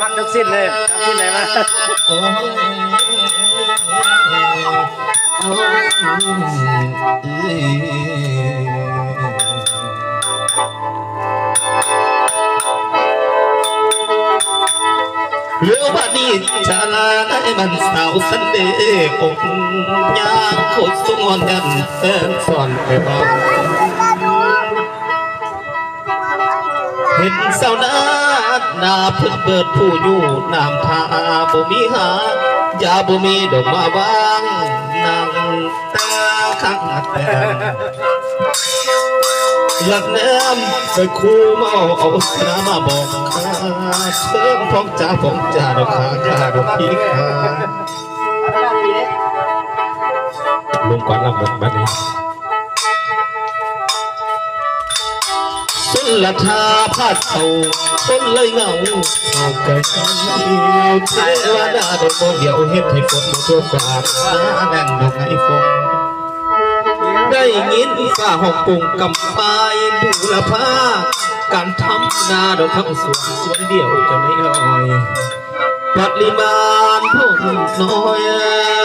ฟังทุกสิ้นเลยทั้งสิ้นเลยมาเรือบัดนี้ชาลาได้มันสาวสันเดย์คงยางโคตรสงวนกันแฟนสอนไปบ้างเห็นสาวนาหน้าเพิ่งเปิดผู้อยู่น้ำทาบ่มีหายาบ่มีดอกมาวางนั่งตาข้างแต่หลักแนมไปคู่มาเอาสนามาบอกข้าเชิงพ้องจ่าดอกขาดอกพี่ขาลุงกวาดลำบากบ้านนี้สุนละทาพาดเข่าต้นเลยเงาเอาไก่เทวดาดอกเดียวเฮ็ดให้ฝนทั่วฟ้าแน่นดอกไม้ฟงได้ยินฝ้าห้องปุ่งกำปายบุรพาการทำนาดอกทั้งสวนเดียวจะไม่ลอยปริมาณพวกน้อย